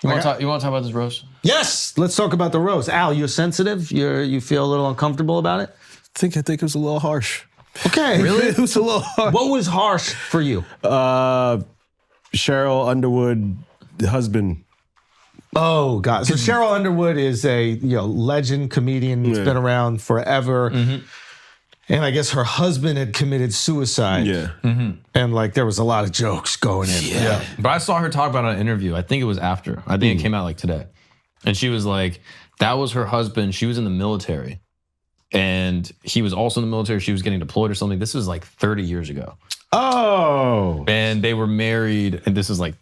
You want to talk about this roast? Yes, let's talk about the roast. Al, you're sensitive. You feel a little uncomfortable about it. I think it was a little harsh. Okay, Really? It was a little harsh. What was harsh for you? Cheryl Underwood, the husband. Oh God! So Cheryl Underwood is a legend comedian that's been around forever, and I guess her husband had committed suicide. Yeah, and like there was a lot of jokes going in. Yeah, but I saw her talk about it in an interview. I think it was after. I think it came out like today, and she was like, "That was her husband. She was in the military, and he was also in the military. She was getting deployed or something. This was like 30 years ago. Oh, and they were married, and this is like."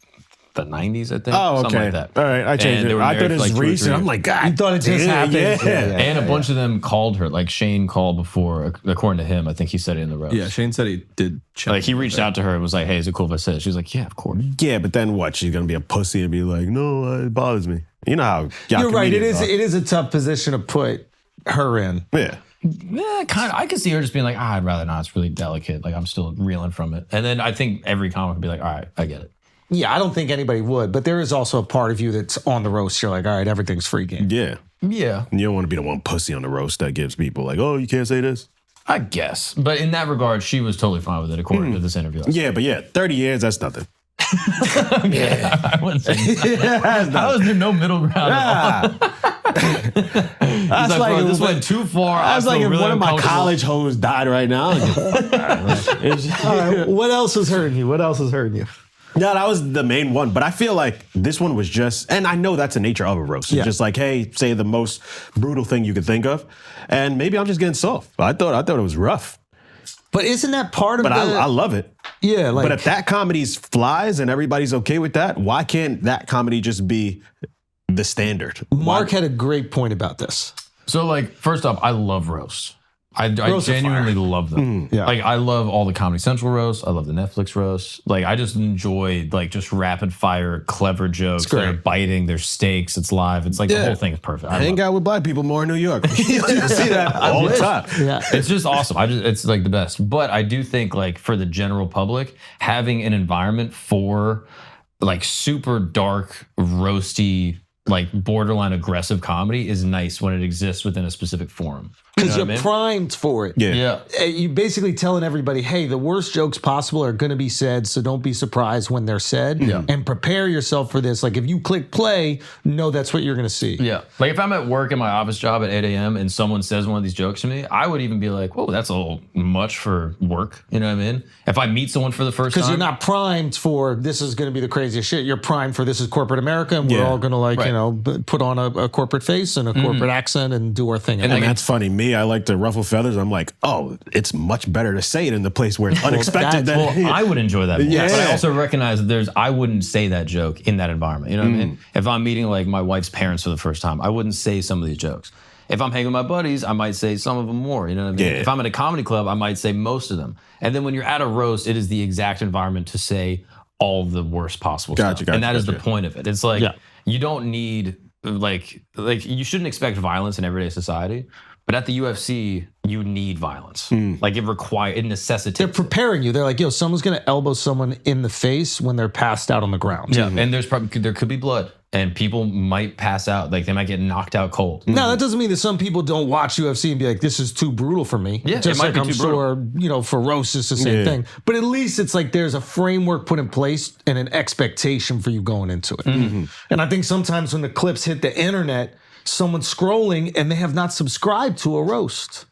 The 90s, I think. Oh, okay. Something like that. All right, I changed it. I thought it was like recent. I'm like, God, you thought it just happened. Yeah. And a bunch of them called her. Like Shane called before, according to him. I think he said it in the roast. Yeah, Shane said he did. Like he reached out to her and was like, "Hey, is it cool if I say it?" She was like, "Yeah, of course." Yeah, but then what? She's gonna be a pussy and be like, "No, it bothers me." You know how you're right. It is a tough position to put her in. Yeah. Yeah, kind of. I could see her just being like, I'd rather not. It's really delicate. Like I'm still reeling from it. And then I think every comic would be like, all right, I get it. Yeah, I don't think anybody would, but there is also a part of you that's on the roast. You're like, all right, everything's free game. Yeah. Yeah. And you don't want to be the one pussy on the roast that gives people like, oh, you can't say this. I guess. But in that regard, she was totally fine with it, according to this interview. Yeah, but 30 years, that's nothing. Yeah. I wouldn't say that. How is there no middle ground at all? That's like, this went too far. I was like, if one of my college hoes died right now. All right, what else is hurting you? No, that was the main one. But I feel like this one was just, and I know that's the nature of a roast. It's just like, hey, say the most brutal thing you could think of. And maybe I'm just getting soft. I thought it was rough. But isn't that part of But I love it. Yeah. But if that comedy flies and everybody's okay with that, why can't that comedy just be the standard? Mark had a great point about this. So like, first off, I love roasts. I genuinely love them. Yeah. Like I love all the Comedy Central roasts. I love the Netflix roasts. Like I just enjoy like just rapid fire, clever jokes. They're biting, they're stakes, it's live. It's like the whole thing is perfect. I hang out with black people more in New York. You see that all the time. Yeah. It's just awesome. It's like the best. But I do think like for the general public, having an environment for like super dark, roasty, like borderline aggressive comedy is nice when it exists within a specific forum. Because you're primed for it. Yeah. You're basically telling everybody, hey, the worst jokes possible are going to be said, so don't be surprised when they're said. Yeah. And prepare yourself for this. Like if you click play, know that's what you're going to see. Yeah. Like if I'm at work in my office job at 8 a.m. and someone says one of these jokes to me, I would even be like, whoa, that's a little much for work. You know what I mean? If I meet someone for the first time. Because you're not primed for this is going to be the craziest shit. You're primed for this is corporate America and we're all going to put on a corporate face and a corporate accent and do our thing. And that's funny. Me, I like to ruffle feathers. I'm like, oh, it's much better to say it in the place where it's unexpected. I would enjoy that more. Yeah. But I also recognize that I wouldn't say that joke in that environment. You know what I mean? If I'm meeting like my wife's parents for the first time, I wouldn't say some of these jokes. If I'm hanging with my buddies, I might say some of them more. You know what I mean? Yeah. If I'm at a comedy club, I might say most of them. And then when you're at a roast, it is the exact environment to say all the worst possible stuff. And that is the point of it. It's like you don't need like you shouldn't expect violence in everyday society. But at the UFC, you need violence. Like it necessitates. They're preparing you. They're like, yo, someone's going to elbow someone in the face when they're passed out on the ground. Yeah, and there could be blood. And people might pass out. Like they might get knocked out cold. Now, that doesn't mean that some people don't watch UFC and be like, this is too brutal for me. Yeah, just it might like be I'm too sure, for roasts, it's the same thing. But at least it's like there's a framework put in place and an expectation for you going into it. And I think sometimes when the clips hit the internet, someone's scrolling and they have not subscribed to a roast.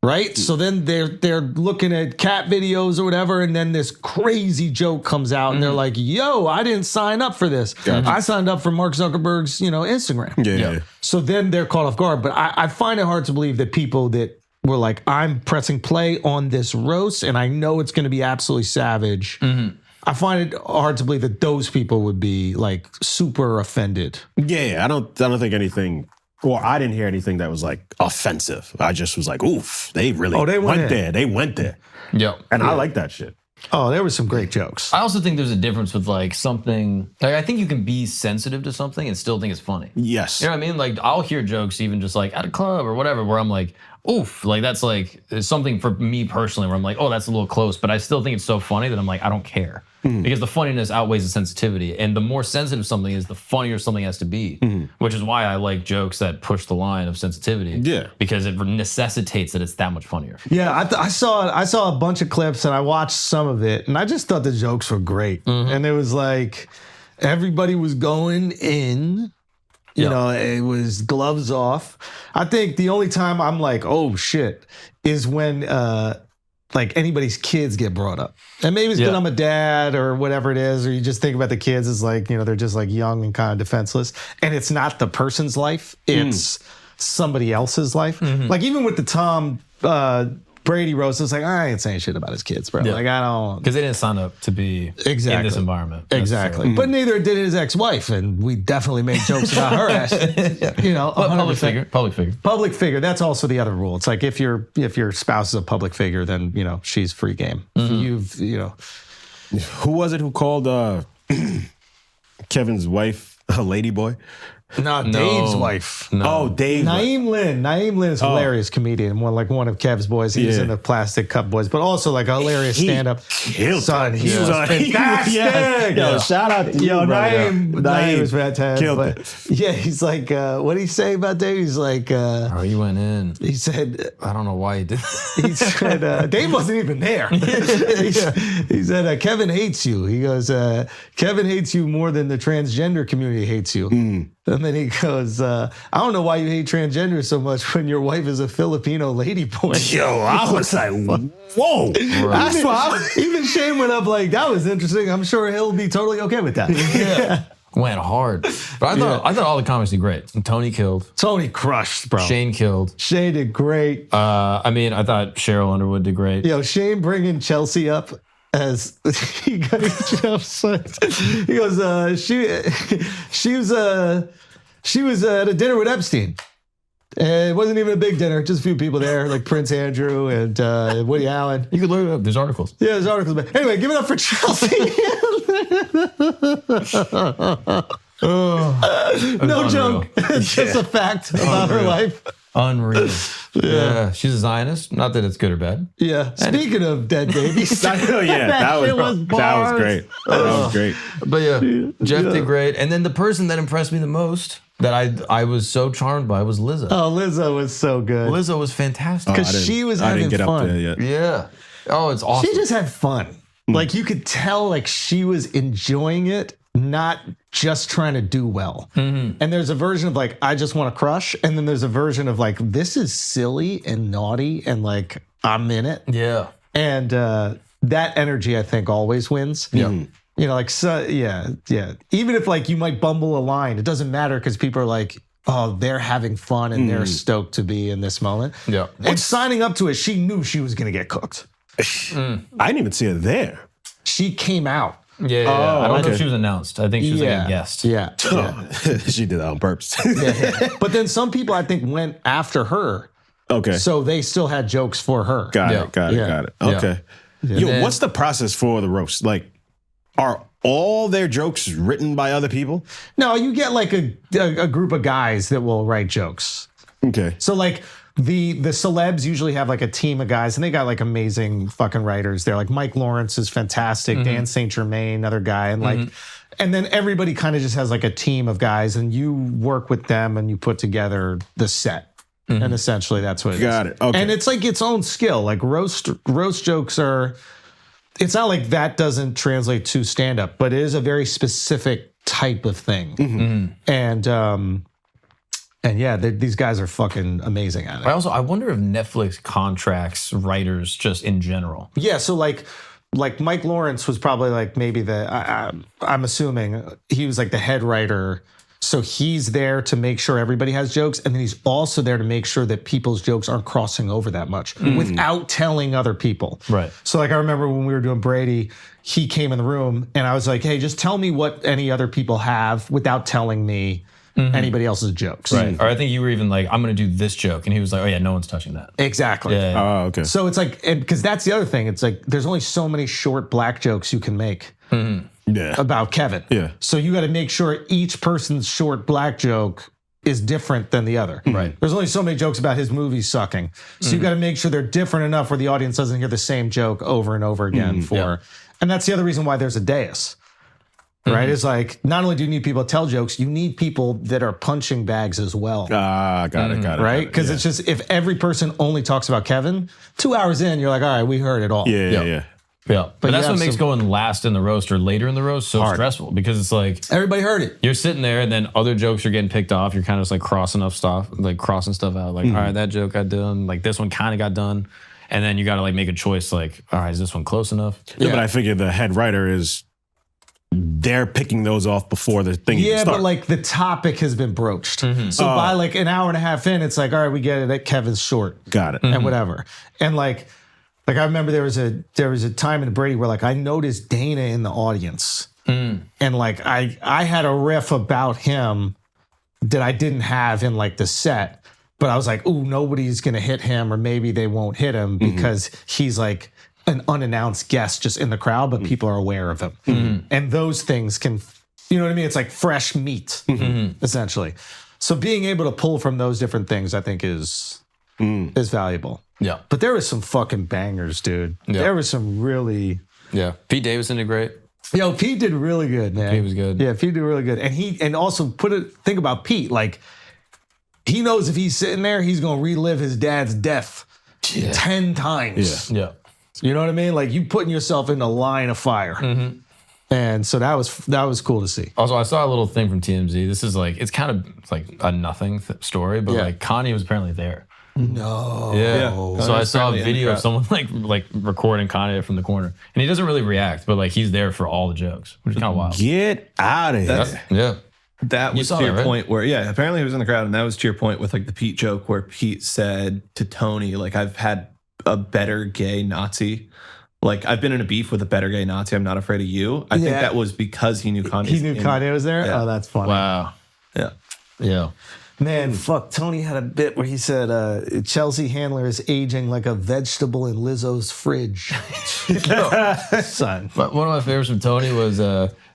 Right? So then they're looking at cat videos or whatever, and then this crazy joke comes out, and they're like, yo, I didn't sign up for this. I signed up for Mark Zuckerberg's, Instagram. Yeah. So then they're caught off guard. But I find it hard to believe that people that were like, I'm pressing play on this roast, and I know it's going to be absolutely savage. I find it hard to believe that those people would be like super offended. Yeah, I don't think anything. Well, I didn't hear anything that was like offensive. I just was like, oof, they really went there. They went there. Yeah. And I like that shit. Oh, there were some great jokes. I also think there's a difference with like something. Like I think you can be sensitive to something and still think it's funny. Yes. You know what I mean? Like I'll hear jokes even just like at a club or whatever where I'm like, oof, like that's like something for me personally where I'm like, oh, that's a little close, but I still think it's so funny that I'm like, I don't care. Because the funniness outweighs the sensitivity. And the more sensitive something is, the funnier something has to be, which is why I like jokes that push the line of sensitivity. Yeah. Because it necessitates that it's that much funnier. Yeah, I saw a bunch of clips and I watched some of it and I just thought the jokes were great. And it was like everybody was going in. You know, it was gloves off. I think the only time I'm like, oh shit, is when like anybody's kids get brought up. And maybe it's because I'm a dad or whatever it is, or you just think about the kids as like, you know, they're just like young and kind of defenseless. And it's not the person's life, it's somebody else's life. Like even with the Tom Brady roast, it's like, I ain't saying shit about his kids, bro. Like I don't. Because they didn't sign up to be in this environment. Exactly. But neither did his ex-wife. And we definitely made jokes about her ass. You know, public figure. Public figure. That's also the other rule. It's like if your spouse is a public figure, then, you know, she's free game. You know. Who was it who called Kevin's wife a ladyboy? No, Dave's wife. No. Oh, Dave. Naeem Lynn. Naeem Lynn is a hilarious comedian. One of Kev's boys. He was in the Plastic Cup Boys, but also like a hilarious stand-up. Son, he was fantastic. Yo, shout out to you, Naeem was fantastic. Killed it. Yeah, he's like, what did he say about Dave? He's like, oh, he went in. He said, I don't know why he did. He said, Dave wasn't even there. He said, Kevin hates you. He goes, Kevin hates you more than the transgender community hates you. And then he goes, I don't know why you hate transgender so much when your wife is a Filipino ladyboy. Yo, I was like, whoa. That's why even Shane went up like, that was interesting. I'm sure he'll be totally okay with that. Yeah. Went hard. But I thought all the comics did great. Tony killed. Tony crushed, bro. Shane killed. Shane did great. I mean, I thought Cheryl Underwood did great. Yo, Shane bringing Chelsea up as he goes, she was at a dinner with Epstein. And it wasn't even a big dinner, just a few people there, like Prince Andrew and Woody Allen. You can look it up. There's articles. Yeah, there's articles. But anyway, give it up for Chelsea. No joke. It's just a fact about her life. Unreal. Yeah. She's a Zionist. Not that it's good or bad. Yeah. Speaking of dead babies. That was great. That was great. But yeah, Jeff did great. And then the person that impressed me the most that I was so charmed by was Lizzo. Oh, Lizzo was so good. Lizzo was fantastic. Because she was having fun. Up there yet. Yeah. Oh, it's awesome. She just had fun. Like you could tell like she was enjoying it, not just trying to do well. And there's a version of like, I just want to crush. And then there's a version of like, this is silly and naughty and like, I'm in it. Yeah. And that energy, I think, always wins. Yeah. You know, like, so, yeah. Even if like you might bumble a line, it doesn't matter because people are like, oh, they're having fun and they're stoked to be in this moment. Yeah. And signing up to it, she knew she was going to get cooked. I didn't even see her there. She came out. Yeah. I don't know if she was announced. I think she was like a guest. Yeah. She did that on purpose. But then some people, I think, went after her. Okay. So they still had jokes for her. Got it. Okay. Yeah. Yo, what's the process for the roast? Like, are all their jokes written by other people? No, you get like a group of guys that will write jokes. Okay. So like the celebs usually have like a team of guys and they got like amazing fucking writers. They're like Mike Lawrence is fantastic, Dan St. Germain, another guy. And like, and then everybody kind of just has like a team of guys and you work with them and you put together the set. And essentially that's what it is. Got it. Okay. And it's like its own skill. Like roast jokes are, it's not like that doesn't translate to stand-up, but it is a very specific type of thing. And yeah, these guys are fucking amazing at it. I wonder if Netflix contracts writers just in general. Yeah, so like Mike Lawrence was probably like maybe I'm assuming he was like the head writer. So he's there to make sure everybody has jokes. And then he's also there to make sure that people's jokes aren't crossing over that much without telling other people. Right. So like I remember when we were doing Brady, he came in the room and I was like, hey, just tell me what any other people have without telling me anybody else's jokes. Right. Or I think you were even like, I'm going to do this joke. And he was like, oh yeah, no one's touching that. Exactly. Yeah. Oh, okay. So it's like, because that's the other thing. It's like, there's only so many short black jokes you can make. Yeah. About Kevin. Yeah. So you got to make sure each person's short black joke is different than the other. Right. There's only so many jokes about his movies sucking. So you got to make sure they're different enough where the audience doesn't hear the same joke over and over again and that's the other reason why there's a dais. Right? It's like, not only do you need people to tell jokes, you need people that are punching bags as well. Got it. Right? Because it's just, if every person only talks about Kevin, 2 hours in, you're like, all right, we heard it all. Yeah. But that's what makes going last in the roast or later in the roast so stressful, because it's like everybody heard it. You're sitting there and then other jokes are getting picked off. You're kind of just like crossing stuff out. Like, all right, that joke got done. Like this one kind of got done. And then you got to like make a choice. Like, all right, is this one close enough? Yeah, but I figure the head writer is, they're picking those off before the thing even starts. But like the topic has been broached. So by like an hour and a half in, it's like, all right, we get it. That Kevin's short. Got it. And whatever. And like I remember there was a time in Brady where like I noticed Dana in the audience. And like I had a riff about him that I didn't have in like the set. But I was like, ooh, nobody's going to hit him, or maybe they won't hit him because he's like an unannounced guest just in the crowd, but people are aware of him. And those things can, you know what I mean? It's like fresh meat, essentially. So being able to pull from those different things, I think is valuable. Yeah. But there was some fucking bangers, dude. Yeah. There was some really... Yeah. Pete Davidson did great. Yo, Pete did really good, man. Pete was good. Yeah, Pete did really good. And also think about Pete, like, he knows if he's sitting there, he's going to relive his dad's death 10 times. Yeah. You know what I mean? Like, you putting yourself in a line of fire. And so that was cool to see. Also, I saw a little thing from TMZ. This is like, it's kind of like a nothing story, but like Kanye was apparently there. No. Yeah. So I saw a video of someone like recording Kanye from the corner, and he doesn't really react, but like he's there for all the jokes, which is kind of wild. Get out of here. Yeah. That was to your point where, apparently he was in the crowd, and that was to your point with like the Pete joke where Pete said to Tony, like, I've had a better gay Nazi. Like, I've been in a beef with a better gay Nazi. I'm not afraid of you. I think that was because he knew Kanye. He knew Kanye was there? Yeah. Oh, that's funny. Wow. Yeah. Man, fuck, Tony had a bit where he said Chelsea Handler is aging like a vegetable in Lizzo's fridge. Son. But one of my favorites from Tony was,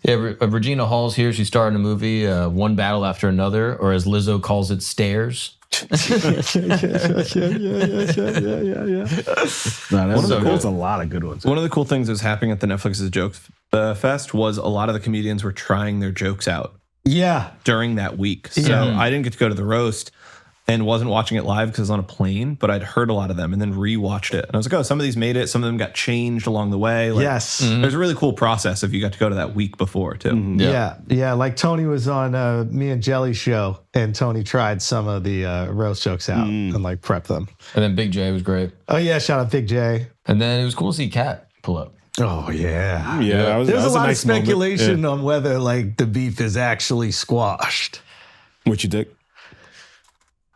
Regina Hall's here. She's starting a movie, One Battle After Another, or as Lizzo calls it, Stairs. There's a lot of good ones. One of the cool things that was happening at the Netflix's Joke Fest was a lot of the comedians were trying their jokes out. Yeah. During that week. So I didn't get to go to the roast and wasn't watching it live because I was on a plane, but I'd heard a lot of them and then rewatched it. And I was like, oh, some of these made it. Some of them got changed along the way. Like, yes. There's a really cool process if you got to go to that week before, too. Yeah. Like Tony was on me and Jelly's show, and Tony tried some of the roast jokes out and like prepped them. And then Big J was great. Oh, yeah. Shout out Big J. And then it was cool to see Katt pull up. Oh, yeah. Yeah. There's a lot nice of speculation on whether like the beef is actually squashed. What you think?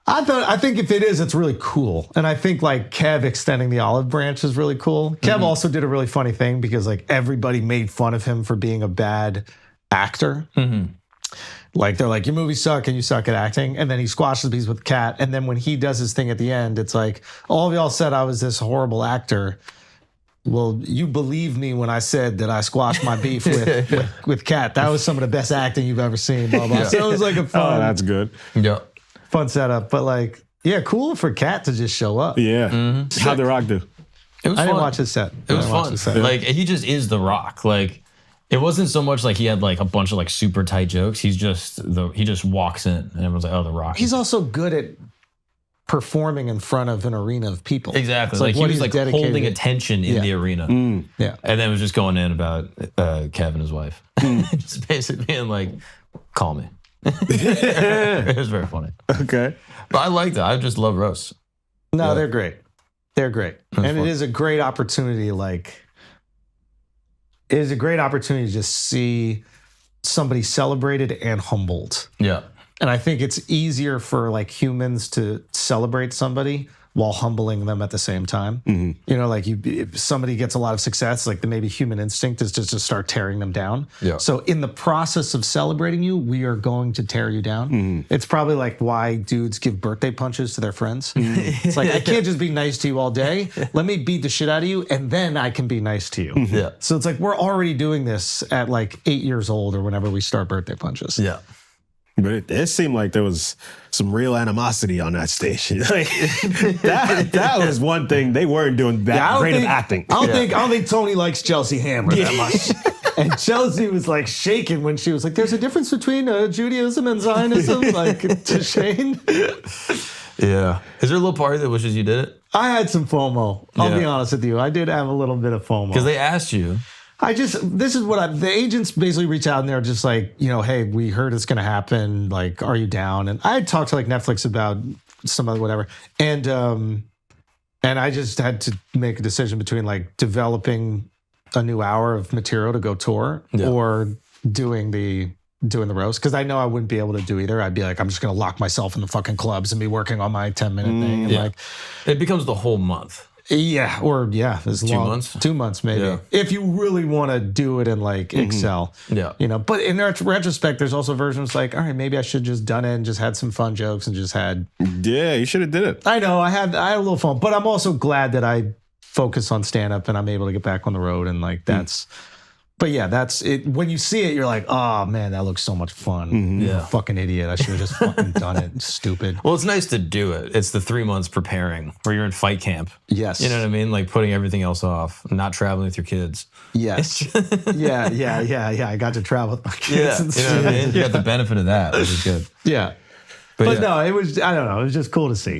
I think if it is, it's really cool. And I think like Kev extending the olive branch is really cool. Kev also did a really funny thing because like everybody made fun of him for being a bad actor. Like they're like, your movies suck and you suck at acting. And then he squashes the beef with Katt. And then when he does his thing at the end, it's like, all of y'all said I was this horrible actor. Well, you believed me when I said that I squashed my beef with Katt. That was some of the best acting you've ever seen. Blah, blah. So it was like a fun. Oh, that's good. Yeah. Fun setup. But like, yeah, cool for Katt to just show up. Yeah. How'd The Rock do? It was I fun. didn't watch his set. It was fun. Like, he just is The Rock. Like, it wasn't so much like he had like a bunch of like super tight jokes. He just walks in and everyone's like, oh, The Rock. He's also good at performing in front of an arena of people. Exactly. Like he was like holding attention in the arena. Yeah. And then was just going in about Kev and his wife. Just basically being like, call me. It was very funny. Okay. But I liked it. I just love roasts. No, they're great. They're great. That's and fun. it is a great opportunity, to just see somebody celebrated and humbled. Yeah. And I think it's easier for like humans to celebrate somebody while humbling them at the same time. You know, like if somebody gets a lot of success, like the maybe human instinct is just to start tearing them down. Yeah. So in the process of celebrating you, we are going to tear you down. It's probably like why dudes give birthday punches to their friends. It's like, I can't just be nice to you all day. Let me beat the shit out of you and then I can be nice to you. Yeah. So it's like, we're already doing this at like 8 years old or whenever we start birthday punches. Yeah. But it seemed like there was some real animosity on that station. Like, that was one thing they weren't doing that great of acting. I don't think Tony likes Chelsea Handler that much. And Chelsea was like shaking when she was like, "There's a difference between Judaism and Zionism." Like to Shane. Yeah. Is there a little party that wishes you did it? I had some FOMO. I'll be honest with you. I did have a little bit of FOMO because they asked you. The agents basically reach out and they're just like, hey, we heard it's going to happen. Like, are you down? And I had talked to like Netflix about some of whatever. And I just had to make a decision between like developing a new hour of material to go tour or doing the roast. Cause I know I wouldn't be able to do either. I'd be like, I'm just going to lock myself in the fucking clubs and be working on my 10-minute thing. And like, it becomes the whole month. Yeah, as 2 months? 2 months maybe. Yeah. If you really want to do it in like Excel. Yeah. But in retrospect, there's also versions like, all right, maybe I should just done it and just had some fun jokes and just had. Yeah, you should have did it. I know, I had a little fun, but I'm also glad that I focus on stand up and I'm able to get back on the road and like that's. But yeah, that's it. When you see it, you're like, oh man, that looks so much fun. Yeah, fucking idiot. I should have just fucking done it. Stupid. Well, it's nice to do it. It's the 3 months preparing where you're in fight camp. Yes. You know what I mean? Like putting everything else off, not traveling with your kids. Yes. yeah. I got to travel with my kids. Yeah. You know what I mean? You got the benefit of that, which is good. Yeah. But no, it was, I don't know. It was just cool to see.